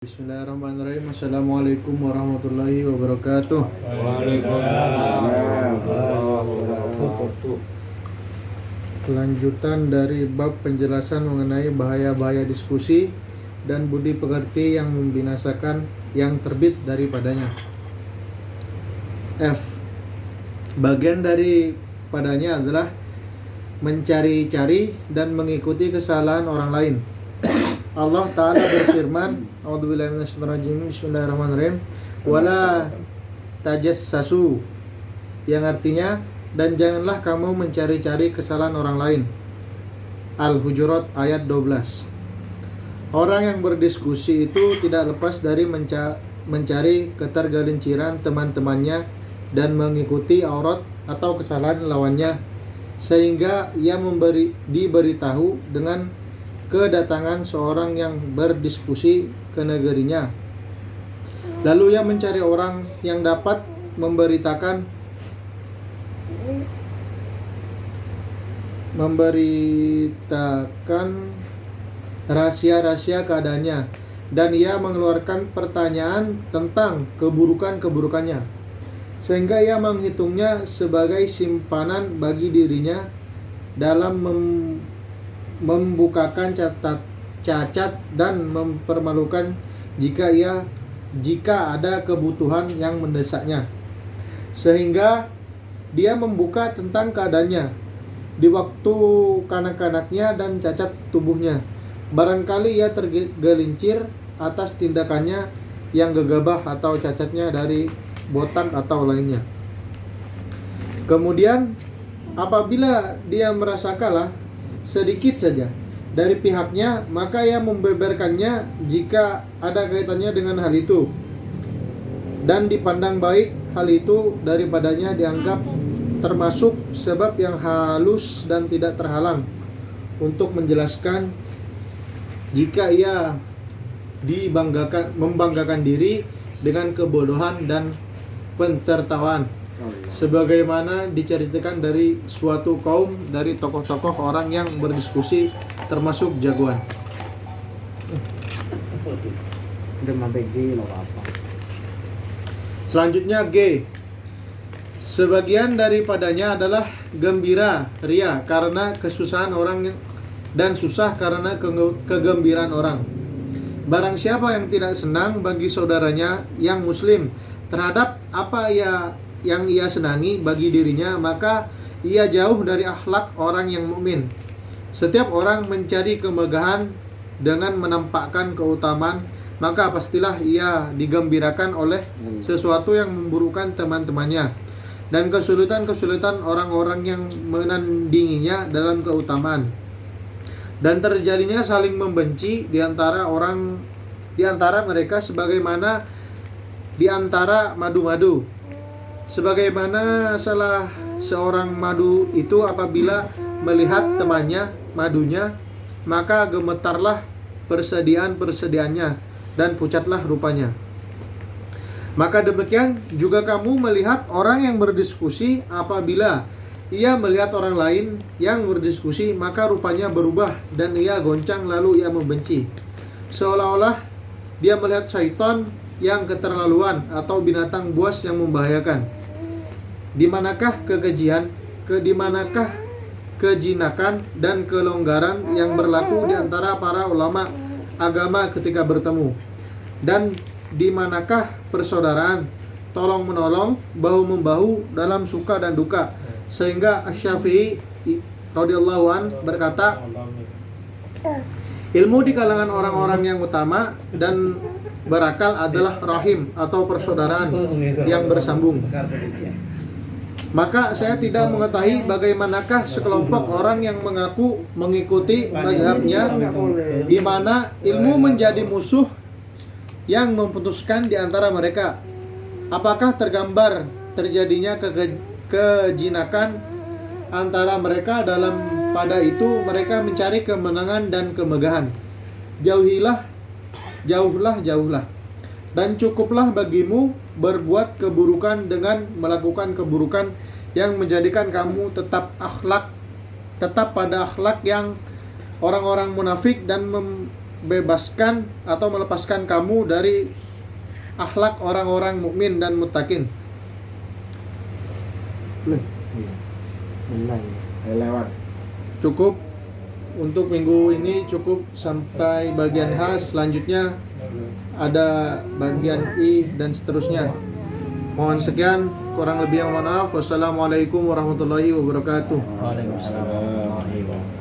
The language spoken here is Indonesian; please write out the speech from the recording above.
Bismillahirrahmanirrahim. Assalamualaikum warahmatullahi wabarakatuh. Waalaikumsalam. Kelanjutan dari bab penjelasan mengenai bahaya-bahaya diskusi dan budi pekerti yang membinasakan yang terbit daripadanya. F. Bagian daripadanya adalah mencari-cari dan mengikuti kesalahan orang lain. Allah Ta'ala berfirman, A'udzubillahi minasyaitonirrajim, Bismillahirrahmanirrahim, wala tajassasu, yang artinya, dan janganlah kamu mencari-cari kesalahan orang lain. Al-Hujurat ayat 12. Orang yang berdiskusi itu tidak lepas dari mencari ketergelinciran teman-temannya dan mengikuti aurat atau kesalahan lawannya, sehingga ia diberitahu dengan kedatangan seorang yang berdiskusi ke negerinya. Lalu ia mencari orang yang dapat memberitakan rahasia-rahasia keadaannya, dan ia mengeluarkan pertanyaan tentang keburukan-keburukannya, sehingga ia menghitungnya sebagai simpanan bagi dirinya dalam membukakan cacat dan mempermalukan jika ada kebutuhan yang mendesaknya, sehingga dia membuka tentang keadaannya di waktu kanak-kanaknya dan cacat tubuhnya. Barangkali ia tergelincir atas tindakannya yang gegabah atau cacatnya dari botak atau lainnya. Kemudian apabila dia merasa kalah sedikit saja dari pihaknya, maka ia membeberkannya jika ada kaitannya dengan hal itu, dan dipandang baik hal itu daripadanya dianggap termasuk sebab yang halus dan tidak terhalang untuk menjelaskan jika ia membanggakan diri dengan kebodohan dan pentertawaan, sebagaimana diceritakan dari suatu kaum dari tokoh-tokoh orang yang berdiskusi termasuk jagoan. Selanjutnya G. Sebagian daripadanya adalah gembira ria karena kesusahan orang dan susah karena kegembiraan orang. Barang siapa yang tidak senang bagi saudaranya yang muslim terhadap apa yang ia senangi bagi dirinya, maka ia jauh dari akhlak orang yang mukmin. Setiap orang mencari kemegahan dengan menampakkan keutamaan, maka pastilah ia digembirakan oleh sesuatu yang memburukkan teman-temannya dan kesulitan-kesulitan orang-orang yang menandinginya dalam keutamaan. Dan terjadinya saling membenci di antara mereka sebagaimana di antara madu-madu. Sebagaimana salah seorang madu itu apabila melihat temannya madunya, maka gemetarlah persediaan-persediaannya dan pucatlah rupanya. Maka demikian juga kamu melihat orang yang berdiskusi, apabila ia melihat orang lain yang berdiskusi, maka rupanya berubah dan ia goncang lalu ia membenci, seolah-olah dia melihat syaitan yang keterlaluan atau binatang buas yang membahayakan. Di manakah kejinakan dan kelonggaran yang berlaku di antara para ulama agama ketika bertemu? Dan di manakah persaudaraan, tolong menolong, bahu membahu dalam suka dan duka? Sehingga Asy-Syafi'i radhiyallahu an berkata, ilmu di kalangan orang-orang yang utama dan berakal adalah rahim atau persaudaraan yang bersambung. Maka saya tidak mengetahui bagaimanakah sekelompok orang yang mengaku mengikuti mazhabnya, di mana ilmu menjadi musuh yang memutuskan di antara mereka. Apakah tergambar terjadinya kejinakan antara mereka dalam pada itu mereka mencari kemenangan dan kemegahan. Jauhlah. Dan cukuplah bagimu berbuat keburukan dengan melakukan keburukan yang menjadikan kamu tetap pada akhlak yang orang-orang munafik dan membebaskan atau melepaskan kamu dari akhlak orang-orang mukmin dan muttaqin. Lewat. Cukup untuk minggu ini, cukup sampai bagian khas. Selanjutnya ada bagian I dan seterusnya. Mohon sekian, kurang lebih yang mohon maaf. Wassalamualaikum warahmatullahi wabarakatuh. Waalaikumsalam warahmatullahi wabarakatuh.